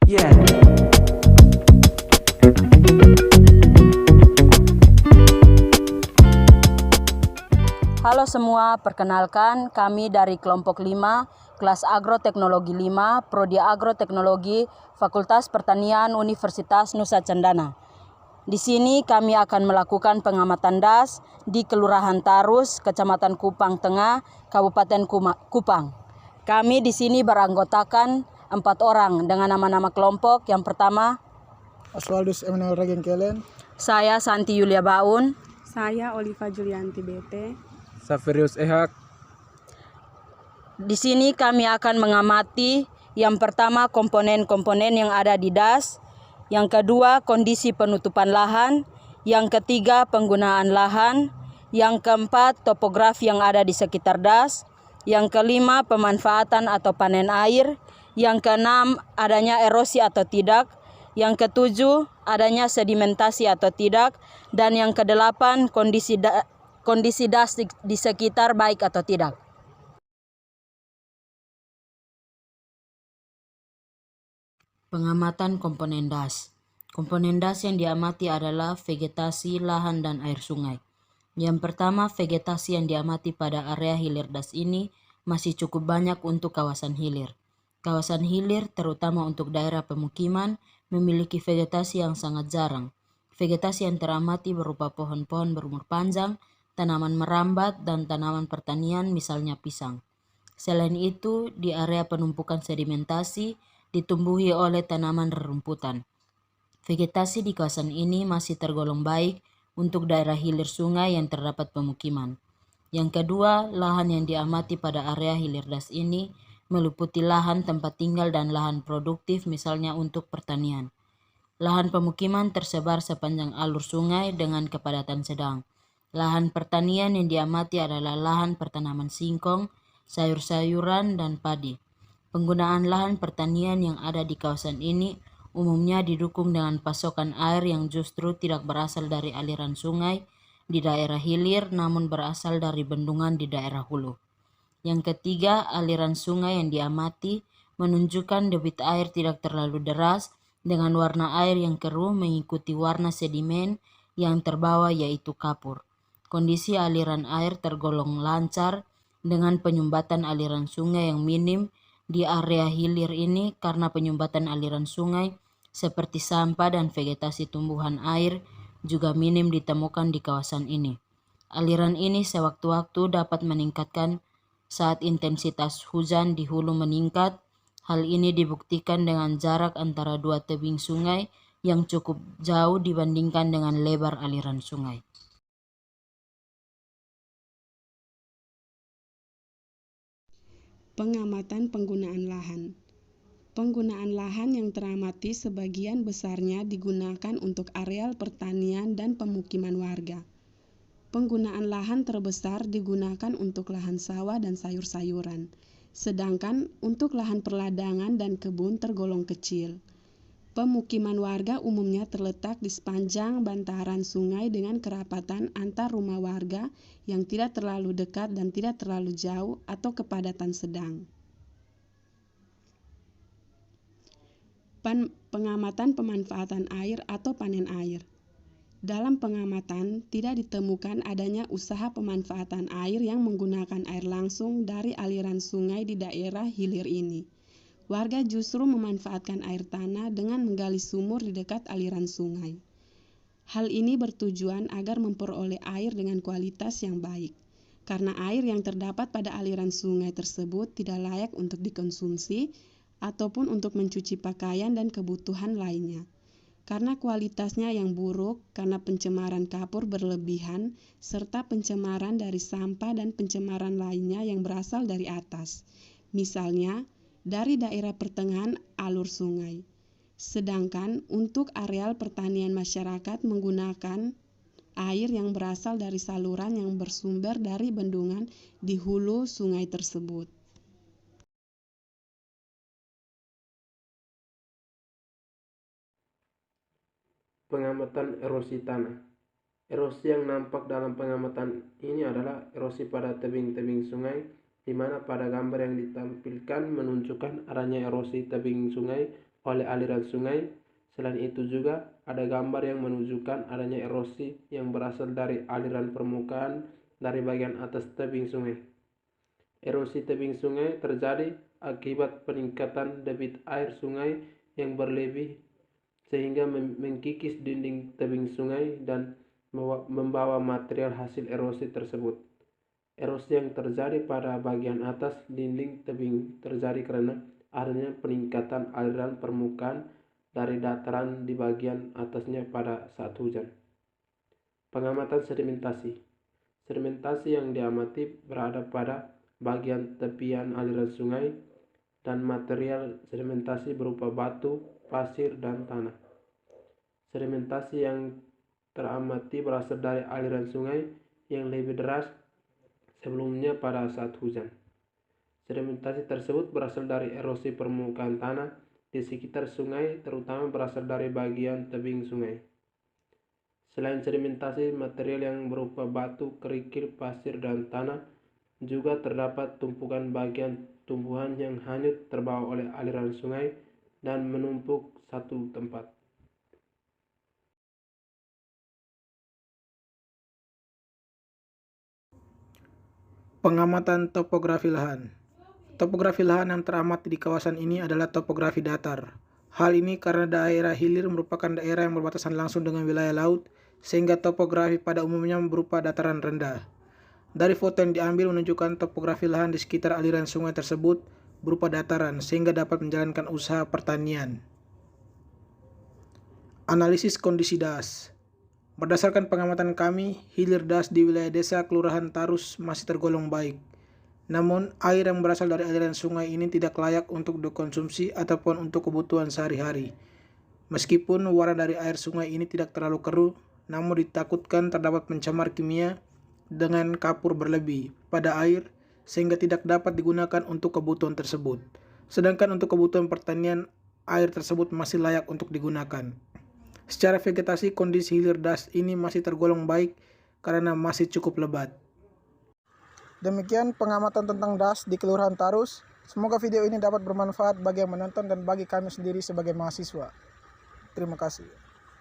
Yeah. Halo semua, perkenalkan kami dari kelompok 5, kelas Agroteknologi 5, Prodi Agroteknologi, Fakultas Pertanian Universitas Nusa Cendana. Di sini kami akan melakukan pengamatan das di Kelurahan Tarus, Kecamatan Kupang Tengah, Kabupaten Kupang. Kami di sini beranggotakan 4 orang dengan nama-nama kelompok. Yang pertama, Oswaldus Emmanuel Regen Kelen. saya Santi Yulia Baun. Saya Oliva Julianti BT. Safirius Ehak. Di sini kami akan mengamati yang pertama komponen-komponen yang ada di das, yang kedua kondisi penutupan lahan, yang ketiga penggunaan lahan, yang keempat topografi yang ada di sekitar das, yang kelima pemanfaatan atau panen air, yang keenam adanya erosi atau tidak, yang ketujuh adanya sedimentasi atau tidak, dan yang kedelapan kondisi das di sekitar baik atau tidak. Pengamatan komponen das. Komponen das yang diamati adalah vegetasi, lahan, dan air sungai. Yang pertama, vegetasi yang diamati pada area hilir das ini masih cukup banyak untuk kawasan hilir. Kawasan hilir, terutama untuk daerah pemukiman, memiliki vegetasi yang sangat jarang. Vegetasi yang teramati berupa pohon-pohon berumur panjang, tanaman merambat, dan tanaman pertanian misalnya pisang. Selain itu, di area penumpukan sedimentasi ditumbuhi oleh tanaman rerumputan. Vegetasi di kawasan ini masih tergolong baik untuk daerah hilir sungai yang terdapat pemukiman. Yang kedua, lahan yang diamati pada area hilir das ini meliputi lahan tempat tinggal dan lahan produktif misalnya untuk pertanian. Lahan pemukiman tersebar sepanjang alur sungai dengan kepadatan sedang. Lahan pertanian yang diamati adalah lahan pertanaman singkong, sayur-sayuran, dan padi. Penggunaan lahan pertanian yang ada di kawasan ini umumnya didukung dengan pasokan air yang justru tidak berasal dari aliran sungai di daerah hilir namun berasal dari bendungan di daerah hulu. Yang ketiga, aliran sungai yang diamati menunjukkan debit air tidak terlalu deras dengan warna air yang keruh mengikuti warna sedimen yang terbawa yaitu kapur. Kondisi aliran air tergolong lancar dengan penyumbatan aliran sungai yang minim di area hilir ini karena penyumbatan aliran sungai seperti sampah dan vegetasi tumbuhan air juga minim ditemukan di kawasan ini. Aliran ini sewaktu-waktu dapat meningkatkan saat intensitas hujan di hulu meningkat. Hal ini dibuktikan dengan jarak antara dua tebing sungai yang cukup jauh dibandingkan dengan lebar aliran sungai. Pengamatan penggunaan lahan. Penggunaan lahan yang teramati sebagian besarnya digunakan untuk areal pertanian dan pemukiman warga. Penggunaan lahan terbesar digunakan untuk lahan sawah dan sayur-sayuran, sedangkan untuk lahan perladangan dan kebun tergolong kecil. Pemukiman warga umumnya terletak di sepanjang bantaran sungai dengan kerapatan antar rumah warga yang tidak terlalu dekat dan tidak terlalu jauh atau kepadatan sedang. Pengamatan pemanfaatan air atau panen air. Dalam pengamatan tidak ditemukan adanya usaha pemanfaatan air yang menggunakan air langsung dari aliran sungai di daerah hilir ini. Warga justru memanfaatkan air tanah dengan menggali sumur di dekat aliran sungai. Hal ini bertujuan agar memperoleh air dengan kualitas yang baik, karena air yang terdapat pada aliran sungai tersebut tidak layak untuk dikonsumsi ataupun untuk mencuci pakaian dan kebutuhan lainnya. Karena kualitasnya yang buruk karena pencemaran kapur berlebihan serta pencemaran dari sampah dan pencemaran lainnya yang berasal dari atas. Misalnya, dari daerah pertengahan alur sungai. Sedangkan untuk areal pertanian masyarakat menggunakan air yang berasal dari saluran yang bersumber dari bendungan di hulu sungai tersebut. Pengamatan erosi tanah. Erosi yang nampak dalam pengamatan ini adalah erosi pada tebing-tebing sungai, di mana pada gambar yang ditampilkan menunjukkan adanya erosi tebing sungai oleh aliran sungai. Selain itu juga ada gambar yang menunjukkan adanya erosi yang berasal dari aliran permukaan dari bagian atas tebing sungai. Erosi tebing sungai terjadi akibat peningkatan debit air sungai yang berlebih sehingga mengkikis dinding tebing sungai dan membawa material hasil erosi tersebut. Erosi yang terjadi pada bagian atas dinding tebing terjadi karena adanya peningkatan aliran permukaan dari dataran di bagian atasnya pada saat hujan. Pengamatan sedimentasi. Sedimentasi yang diamati berada pada bagian tepian aliran sungai dan material sedimentasi berupa batu, pasir, dan tanah. Sedimentasi yang teramati berasal dari aliran sungai yang lebih deras sebelumnya pada saat hujan. Sedimentasi tersebut berasal dari erosi permukaan tanah di sekitar sungai, terutama berasal dari bagian tebing sungai. Selain sedimentasi, material yang berupa batu, kerikil, pasir, dan tanah, juga terdapat tumpukan bagian tumbuhan yang hanyut terbawa oleh aliran sungai dan menumpuk satu tempat. Pengamatan topografi lahan. Topografi lahan yang teramati di kawasan ini adalah topografi datar. Hal ini karena daerah hilir merupakan daerah yang berbatasan langsung dengan wilayah laut, sehingga topografi pada umumnya berupa dataran rendah. Dari foto yang diambil menunjukkan topografi lahan di sekitar aliran sungai tersebut berupa dataran, sehingga dapat menjalankan usaha pertanian. Analisis kondisi das. Berdasarkan pengamatan kami, hilir das di wilayah desa Kelurahan Tarus masih tergolong baik. Namun, air yang berasal dari aliran sungai ini tidak layak untuk dikonsumsi ataupun untuk kebutuhan sehari-hari. Meskipun warna dari air sungai ini tidak terlalu keruh, namun ditakutkan terdapat pencemar kimia dengan kapur berlebih pada air sehingga tidak dapat digunakan untuk kebutuhan tersebut. Sedangkan untuk kebutuhan pertanian, air tersebut masih layak untuk digunakan. Secara vegetasi, kondisi hilir das ini masih tergolong baik karena masih cukup lebat. Demikian pengamatan tentang das di Kelurahan Tarus. Semoga video ini dapat bermanfaat bagi yang menonton dan bagi kami sendiri sebagai mahasiswa. Terima kasih.